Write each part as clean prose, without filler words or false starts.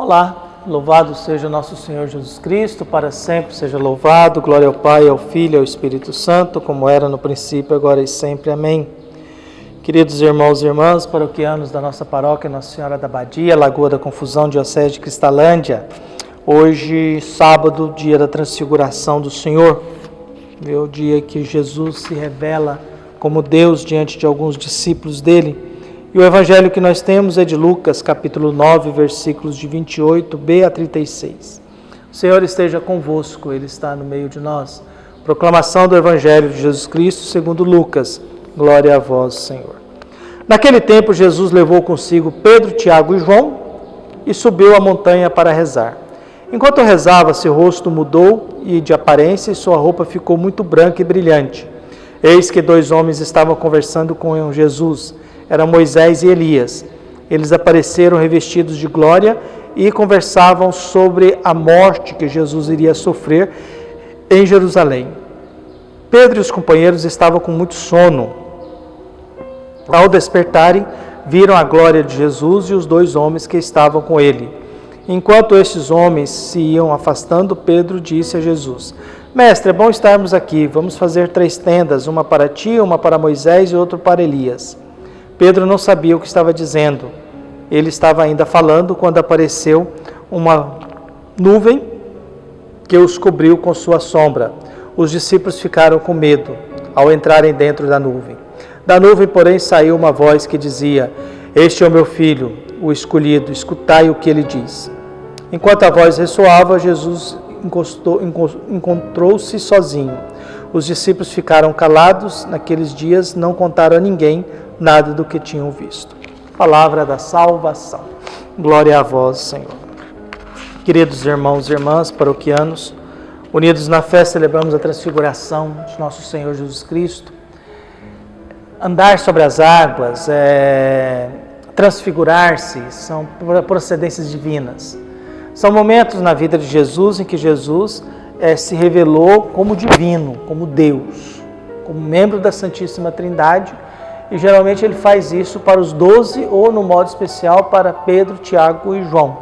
Olá, louvado seja nosso Senhor Jesus Cristo, para sempre seja louvado, glória ao Pai, ao Filho e ao Espírito Santo, como era no princípio, agora e sempre. Amém. Queridos irmãos e irmãs, paroquianos da nossa paróquia Nossa Senhora da Badia, Lagoa da Confusão, Diocese de Cristalândia, hoje, sábado, dia da transfiguração do Senhor, é o dia que Jesus se revela como Deus diante de alguns discípulos dele. E o evangelho que nós temos é de Lucas, capítulo 9, versículos de 28b a 36. O Senhor esteja convosco, Ele está no meio de nós. Proclamação do evangelho de Jesus Cristo segundo Lucas. Glória a vós, Senhor. Naquele tempo, Jesus levou consigo Pedro, Tiago e João e subiu a montanha para rezar. Enquanto rezava, seu rosto mudou e de aparência e sua roupa ficou muito branca e brilhante. Eis que dois homens estavam conversando com Jesus. Eram Moisés e Elias. Eles apareceram revestidos de glória e conversavam sobre a morte que Jesus iria sofrer em Jerusalém. Pedro e os companheiros estavam com muito sono. Ao despertarem, viram a glória de Jesus e os dois homens que estavam com ele. Enquanto estes homens se iam afastando, Pedro disse a Jesus: Mestre, é bom estarmos aqui. Vamos fazer 3 tendas, uma para ti, uma para Moisés e outra para Elias. Pedro não sabia o que estava dizendo. Ele estava ainda falando quando apareceu uma nuvem que os cobriu com sua sombra. Os discípulos ficaram com medo ao entrarem dentro da nuvem. Da nuvem, porém, saiu uma voz que dizia: Este é o meu filho, o escolhido, escutai o que ele diz. Enquanto a voz ressoava, Jesus encontrou-se sozinho. Os discípulos ficaram calados. Naqueles dias não contaram a ninguém nada do que tinham visto. Palavra da salvação. Glória a vós, Senhor. Queridos irmãos e irmãs paroquianos, unidos na fé, celebramos a transfiguração de nosso Senhor Jesus Cristo. Andar sobre as águas, transfigurar-se, são procedências divinas. São momentos na vida de Jesus em que Jesus se revelou como divino, como Deus, como membro da Santíssima Trindade. E geralmente ele faz isso para os 12 ou, no modo especial, para Pedro, Tiago e João.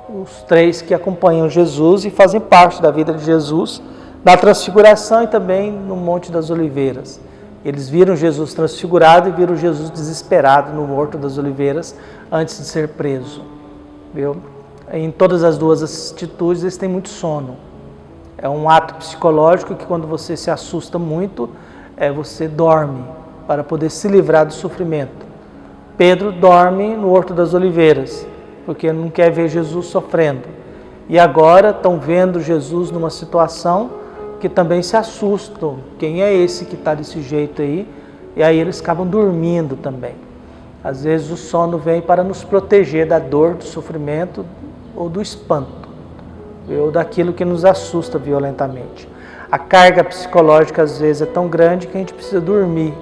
Os 3 que acompanham Jesus e fazem parte da vida de Jesus, na transfiguração e também no Monte das Oliveiras. Eles viram Jesus transfigurado e viram Jesus desesperado no Horto das Oliveiras antes de ser preso. Viu? Em todas as duas atitudes eles têm muito sono. É um ato psicológico que quando você se assusta muito, você dorme para poder se livrar do sofrimento. Pedro dorme no Horto das Oliveiras, porque não quer ver Jesus sofrendo. E agora estão vendo Jesus numa situação que também se assustam. Quem é esse que está desse jeito aí? E aí eles acabam dormindo também. Às vezes o sono vem para nos proteger da dor, do sofrimento ou do espanto, ou daquilo que nos assusta violentamente. A carga psicológica às vezes é tão grande que a gente precisa dormir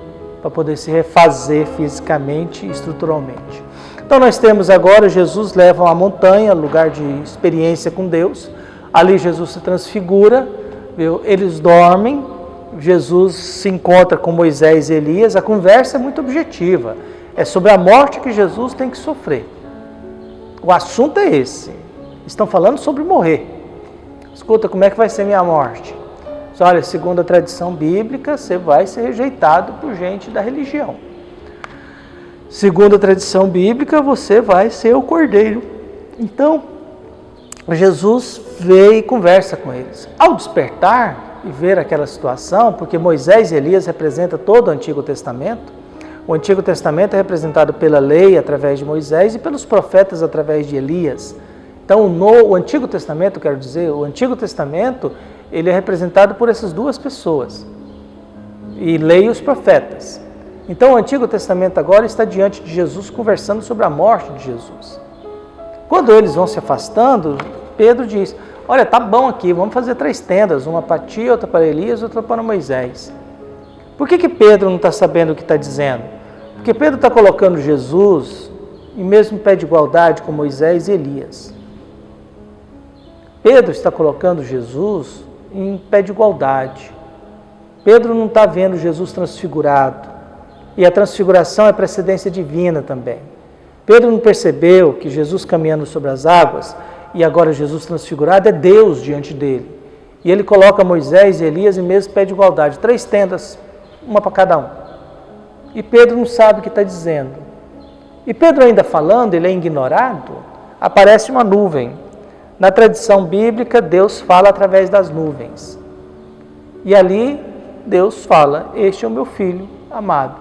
para poder se refazer fisicamente e estruturalmente. Então nós temos agora, Jesus leva a montanha, lugar de experiência com Deus. Ali Jesus se transfigura, viu? Eles dormem, Jesus se encontra com Moisés e Elias. A conversa é muito objetiva, é sobre a morte que Jesus tem que sofrer. O assunto é esse, estão falando sobre morrer. Escuta, como é que vai ser minha morte? Olha, segundo a tradição bíblica, você vai ser rejeitado por gente da religião. Segundo a tradição bíblica, você vai ser o cordeiro. Então, Jesus veio e conversa com eles. Ao despertar e ver aquela situação, porque Moisés e Elias representam todo o Antigo Testamento, o Antigo Testamento é representado pela lei através de Moisés e pelos profetas através de Elias. Então, o Antigo Testamento, quero dizer, o Antigo Testamento, ele é representado por essas 2 pessoas, e lei e os profetas. Então o Antigo Testamento agora está diante de Jesus, conversando sobre a morte de Jesus. Quando eles vão se afastando, Pedro diz: olha, tá bom aqui, vamos fazer 3 tendas, uma para ti, outra para Elias, outra para Moisés. Por que Pedro não está sabendo o que está dizendo? Porque Pedro está colocando Jesus em mesmo pé de igualdade com Moisés e Elias. Pedro está colocando Jesus em pé de igualdade. Pedro não está vendo Jesus transfigurado. E a transfiguração é precedência divina também. Pedro não percebeu que Jesus caminhando sobre as águas e agora Jesus transfigurado é Deus diante dele. E ele coloca Moisés e Elias em mesmo pé de igualdade, 3 tendas, uma para cada um. E Pedro não sabe o que está dizendo. E Pedro ainda falando, ele é ignorado, aparece uma nuvem. Na tradição bíblica, Deus fala através das nuvens. E ali, Deus fala, este é o meu filho amado.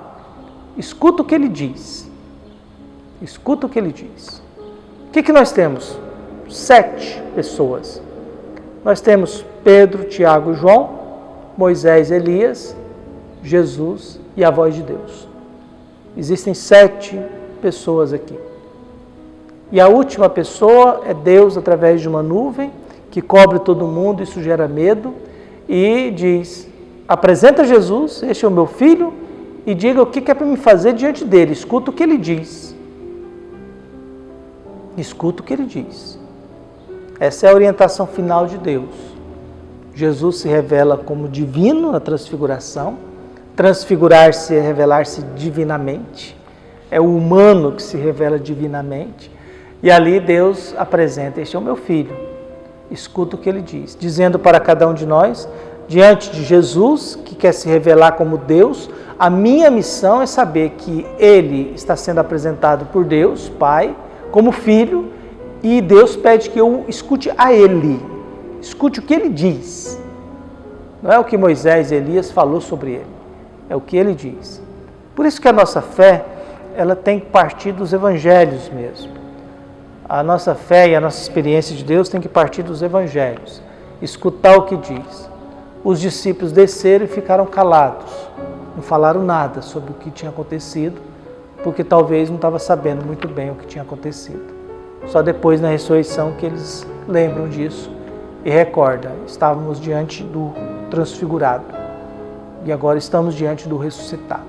Escuta o que ele diz. Escuta o que ele diz. O que nós temos? 7 pessoas. Nós temos Pedro, Tiago e João, Moisés, Elias, Jesus e a voz de Deus. Existem 7 pessoas aqui. E a última pessoa é Deus através de uma nuvem que cobre todo mundo, isso gera medo, e diz, apresenta Jesus, este é o meu filho, e diga o que é para me fazer diante dele. Escuta o que ele diz. Escuta o que ele diz. Essa é a orientação final de Deus. Jesus se revela como divino na transfiguração. Transfigurar-se é revelar-se divinamente. É o humano que se revela divinamente. E ali Deus apresenta, este é o meu filho. Escuta o que ele diz. Dizendo para cada um de nós, diante de Jesus, que quer se revelar como Deus, a minha missão é saber que ele está sendo apresentado por Deus, Pai, como filho, e Deus pede que eu escute a ele, escute o que ele diz. Não é o que Moisés e Elias falou sobre ele, é o que ele diz. Por isso que a nossa fé, ela tem que partir dos evangelhos mesmo. A nossa fé e a nossa experiência de Deus tem que partir dos evangelhos, escutar o que diz. Os discípulos desceram e ficaram calados, não falaram nada sobre o que tinha acontecido, porque talvez não estava sabendo muito bem o que tinha acontecido. Só depois na ressurreição que eles lembram disso e recordam, estávamos diante do transfigurado e agora estamos diante do ressuscitado.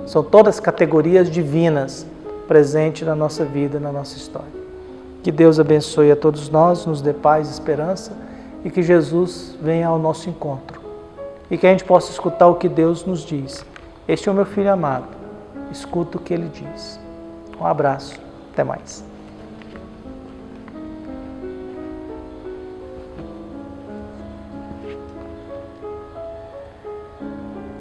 São todas categorias divinas presentes na nossa vida, na nossa história. Que Deus abençoe a todos nós, nos dê paz e esperança e que Jesus venha ao nosso encontro e que a gente possa escutar o que Deus nos diz. Este é o meu filho amado, escuta o que ele diz. Um abraço, até mais.